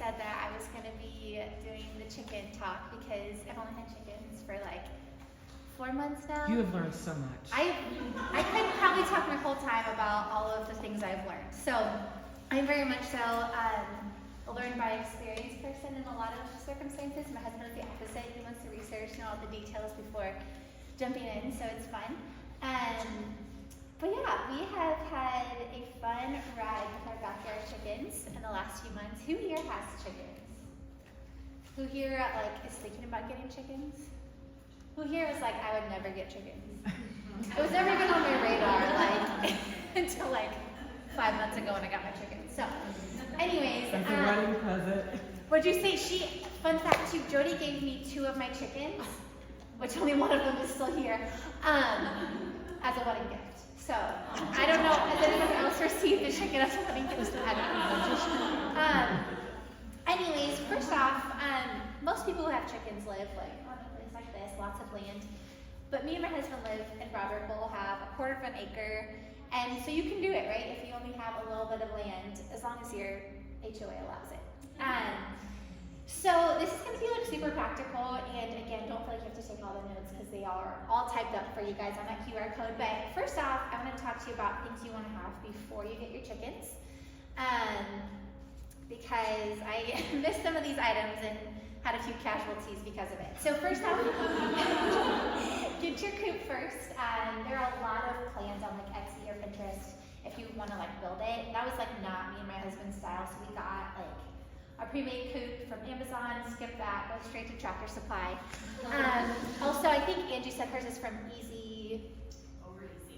said that I was going to be doing the chicken talk because I've only had chickens for like 4 months now. You have learned so much. I could probably talk my whole time about all of the things I've learned. So I'm very much so a learn by experience person in a lot of circumstances. My husband is the opposite. He wants to research and all the details before jumping in, so it's fun. But yeah, we have had a fun ride with our backyard chickens in the last few months. Who here has chickens? Who here is thinking about getting chickens? Who here was like, I would never get chickens? It was never even on my radar, until 5 months ago when I got my chickens. So, anyways. That's a wedding present. What'd you say? Fun fact too, Jody gave me 2 of my chickens, which only one of them is still here, as a wedding gift. So, I don't know, has anyone else received a chicken as a wedding gift? I don't know. Anyways, first off, most people who have chickens live on a place like this, lots of land. But me and my husband live in Robert Bowl, have a 1/4 of an acre, and so you can do it, right? If you only have a little bit of land, as long as your HOA allows it. So this is going to be super practical, and again, don't feel like you have to take all the notes because they are all typed up for you guys on that QR code. But first off, I want to talk to you about things you want to have before you get your chickens, because I missed some of these items and had a few casualties because of it. So first off, get your coop first. There are a lot of plans on Etsy or Pinterest if you want to build it. That was not me and my husband's style, so we got a pre-made coop from Amazon, skip that, go straight to Tractor Supply. Also, I think Angie said hers is from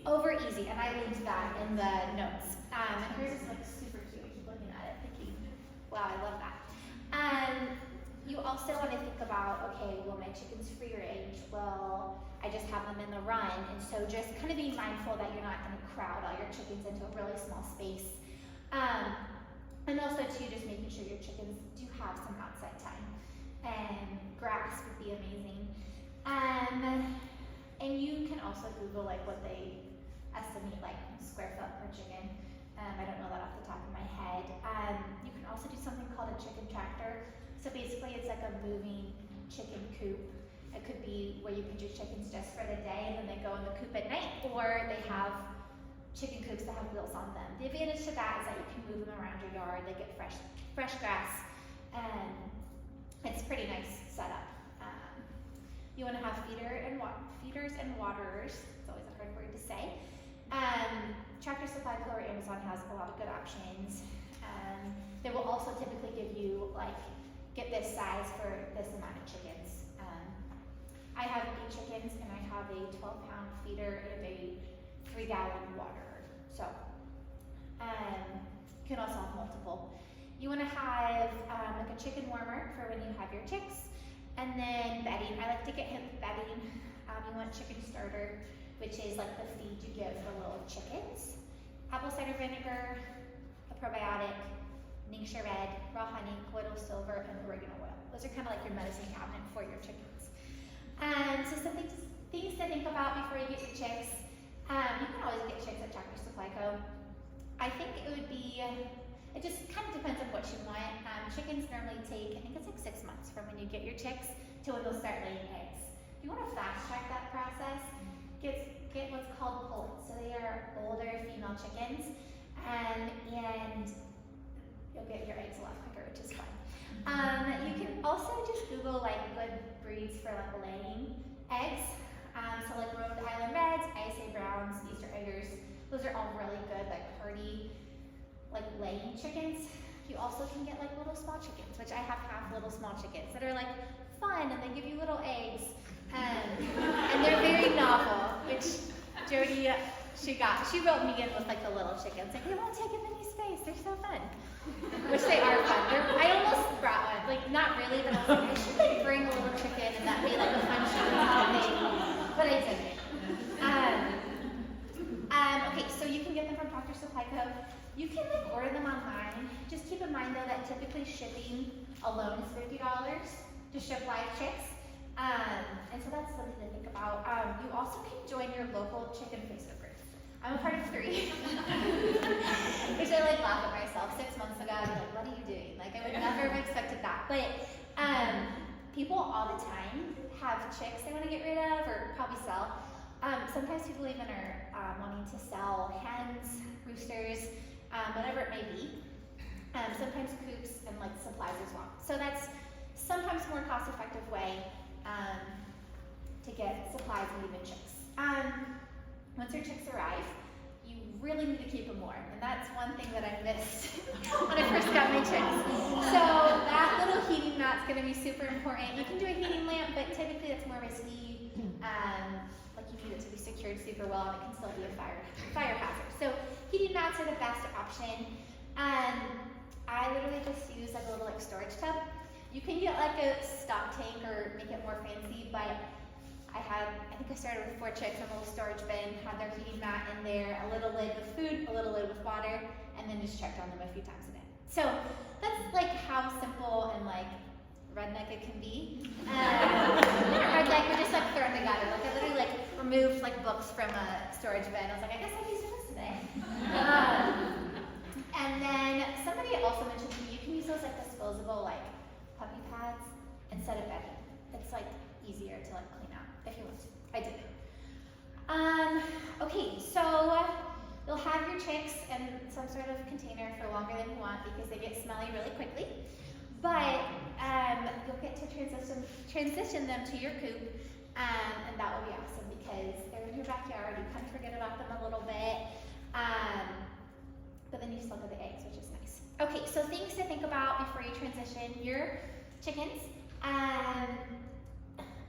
Over Easy, and I linked that in the notes. And hers is super cute. I keep looking at it thinking, wow, I love that. You also want to think about, okay, will my chickens free range? Will I just have them in the run? And so just kind of be mindful that you're not going to crowd all your chickens into a really small space. And also too, just making sure your chickens do have some outside time. And grass would be amazing. And you can also Google what they estimate square foot per chicken. I don't know that off the top of my head. You can also do something called a chicken tractor. So basically it's a moving chicken coop. It could be where you put your chickens just for the day and then they go in the coop at night, or they have chicken coops that have wheels on them. The advantage to that is that you can move them around your yard. They get fresh grass, and it's a pretty nice setup. You want to have feeders and waterers. It's always a hard word to say. Tractor Supply Co. or Amazon has a lot of good options. They will also typically give you get this size for this amount of chickens. I have 8 chickens and I have a 12-pound feeder and a 3-gallon waterer. So you can also have multiple. You want to have a chicken warmer for when you have your chicks, and then bedding. I like to get him bedding. You want chicken starter, which is the feed you give for little chickens. Apple cider vinegar, a probiotic, Ningxia red, raw honey, colloidal silver, and oregano oil. Those are kind of your medicine cabinet for your chickens. So some things to think about before you get your chicks. You can always get chicks at Tractor Supply Co. I think it just kind of depends on what you want. Chickens normally take, I think it's 6 months from when you get your chicks to when they'll start laying eggs. If you want to fast track that process, get what's called pullets. So they are older female chickens, and you'll get your eggs a lot quicker, which is fun. You can also just Google good breeds for laying eggs. So Rhode Island Reds, ISA Browns, Easter Eggers, those are all really good, hardy, laying chickens. You also can get little small chickens, which I have half little small chickens that are fun, and they give you little eggs. And they're very novel, which Jody, she wrote me in with the little chickens. They won't take up any space, they're so fun. Which they are fun. I almost brought one, not really, but I was I should bring a little chicken and that be a fun show thing. But I didn't. Okay, so you can get them from Tractor Supply Co. You can order them online. Just keep in mind though that typically shipping alone is $50 to ship live chicks. And so that's something to think about. You also can join your local chicken Facebook group. I'm a part of 3. Which I laugh at myself. 6 months ago, I'd be what are you doing? I would never have expected But people all the time have chicks they want to get rid of or probably sell. Sometimes people even are wanting to sell hens, roosters, whatever it may be. Sometimes coops and like supplies as well. So that's sometimes a more cost-effective way to get supplies and even chicks. Once your chicks arrive, you really need to keep them warm, and that's one thing that I missed when I first got my chicks. So that little heating mat's going to be super important. You can do a heating lamp, but typically that's more risky. Like you need it to be secured super well, and it can still be a fire hazard. So heating mats are the best option. I literally just use like a little like storage tub. You can get like a stock tank or make it more fancy, but I think I started with 4 chicks, a little storage bin, had their heating mat in there, a little lid with food, a little lid with water, and then just checked on them a few times a day. So that's like how simple and like redneck it can be. Or like we're just like throwing together. Like I literally like removed like books from a storage bin. I was like, I guess I'm using this today. And then somebody also mentioned to me you can use those like disposable like puppy pads instead of bedding. It's like easier to like clean out if you want to. I did. Okay, so you'll have your chicks in some sort of container for longer than you want because they get smelly really quickly. But you'll get to transition them to your coop, and that will be awesome because they're in your backyard. You kind of forget about them a little bit, but then you still get the eggs, which is nice. Okay, so things to think about before you transition your chickens.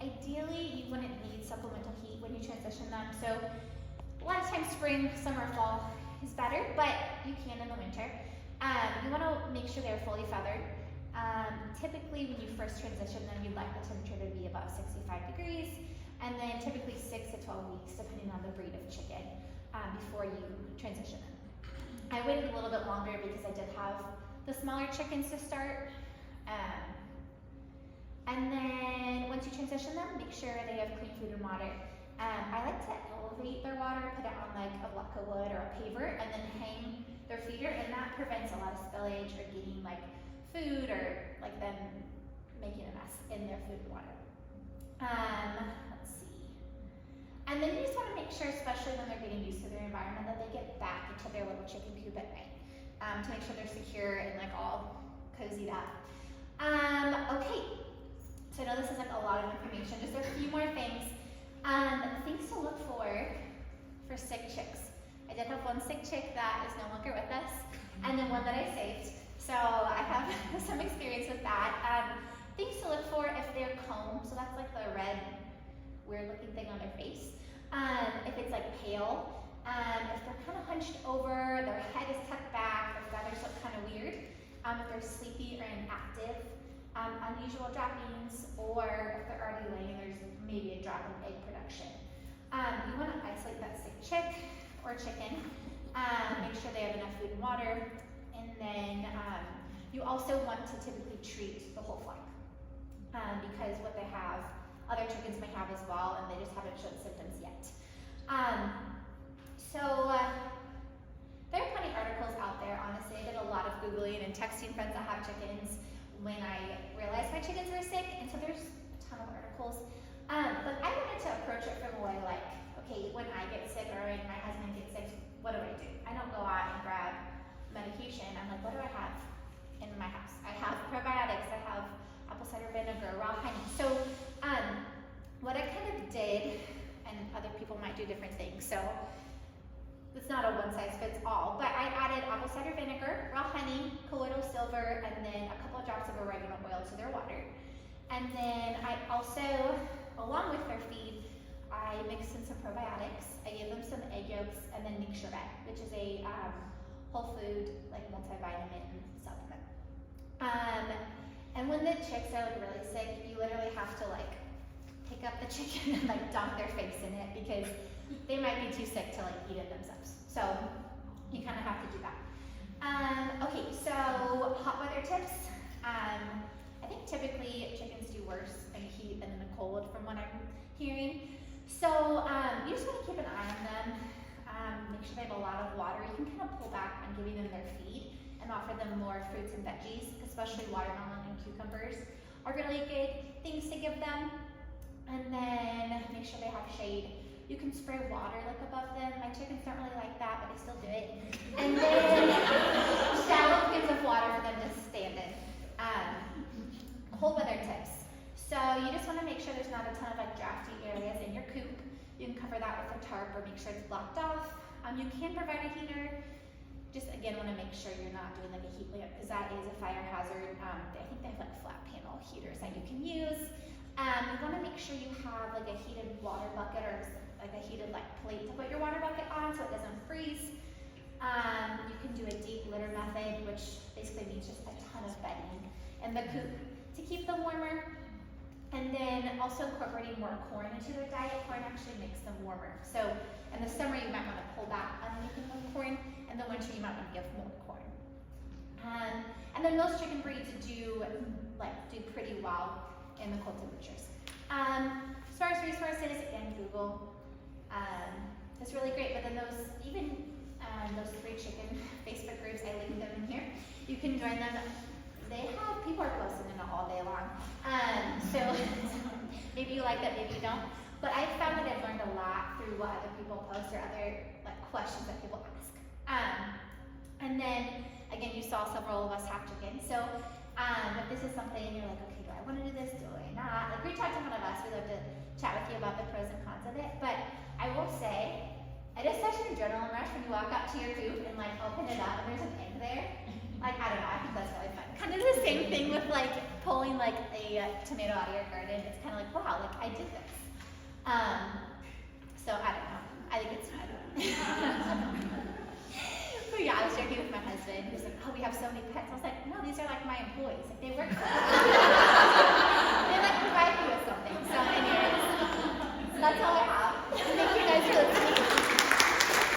Ideally, you wouldn't need supplemental heat when you transition them. So a lot of times spring, summer, fall is better, but you can in the winter. You want to make sure they're fully feathered. Typically, when you first transition them, you'd like the temperature to be about 65 degrees, and then typically 6 to 12 weeks, depending on the breed of chicken, before you transition them. I waited a little bit longer because I did have the smaller chickens to start. And then once you transition them, make sure they have clean food and water. I like to elevate their water, put it on like a block of wood or a paver, and then hang their feeder, and that prevents a lot of spillage or getting like food or like them making a mess in their food and water. Let's see. And then you just want to make sure, especially when they're getting used to their environment, that they get back into their little chicken coop at night to make sure they're secure and like all cozied up. Okay. So I know this is like a lot of information, just a few more things. Things to look for sick chicks. I did have one sick chick that is no longer with us, and then one that I saved. So I have some experience with that. Things to look for if they're combed, so that's like the red, weird looking thing on their face. If it's like pale, if they're kind of hunched over, their head is tucked back, their feathers look kind of weird, if they're sleepy or inactive, unusual droppings, or if they're already laying, there's maybe a drop in egg production. You want to isolate that sick chick or chicken, make sure they have enough food and water, and then you also want to typically treat the whole flock because what they have, other chickens may have as well, and they just haven't shown symptoms yet. There are plenty of articles out there, honestly. I did a lot of Googling and texting friends that have chickens when I realized my chickens were sick, and so there's a ton of articles. But I wanted to approach it from a way like, okay, when I get sick or when my husband gets sick, what do? I don't go out and grab medication. I'm like, what do I have in my house? I have probiotics, I have apple cider vinegar, raw honey. So what I kind of did, and other people might do different things, so it's not a one size fits all, but I added apple cider vinegar, raw honey, colloidal silver, and then a couple of drops of oregano oil to their water. And then I also, along with their feed, I mixed in some probiotics. I gave them some egg yolks, and then Nixurbet, which is a whole food like multivitamin supplement. And when the chicks are like really sick, you literally have to like pick up the chicken and like dunk their face in it because they might be too sick to like eat it themselves. So you kind of have to do that. Okay, so hot weather tips. I think typically chickens do worse in heat than in the cold from what I'm hearing. So you just want to keep an eye on them. Make sure they have a lot of water. You can kind of pull back on giving them their feed and offer them more fruits and veggies, especially watermelon and cucumbers are really good things to give them. And then make sure they have shade. You can spray water like above them. My chickens don't really like that, but I still do it. And then shallow pools of water for them to stand in. Cold weather tips. So you just want to make sure there's not a ton of like drafty areas in your coop. You can cover that with a tarp or make sure it's blocked off. You can provide a heater. Just again, want to make sure you're not doing like a heat lamp because that is a fire hazard. I think they have like flat panel heaters that you can use. You want to make sure you have like a heated water bucket or like a heated like plate to put your water bucket on so it doesn't freeze. You can do a deep litter method, which basically means just a ton of bedding in the coop to keep them warmer. And then also incorporating more corn into their diet. Corn actually makes them warmer. So in the summer you might want to pull back on making them corn. In the winter you might want to give more corn. And then most chicken breeds do pretty well in the cold temperatures. As far as resources, again, Google is really great. But then those 3 chicken Facebook groups, I link them in here. You can join them. People are posting in it all day long. So maybe you like that, maybe you don't. But I found that I've learned a lot through what other people post or other questions that people ask. And then again, you saw several of us have chickens. So if this is something and you're like, okay, do I want to do this? Do I not? Like, reach out to one of us. We'd love to chat with you about the pros and cons of it. But I will say, it is such an adrenaline rush when you walk up to your coop and open it up and there's an egg there. I don't know, I think that's really fun. Kind of the same thing with pulling a tomato out of your garden. It's kind of like, wow, I did this. So I don't know. I think it's fun. But yeah, I was joking with my husband. He was like, oh, we have so many pets. I was like, no, these are my employees. They work for us. They provide me with something. So anyways, so that's all I have. Thank you guys for listening.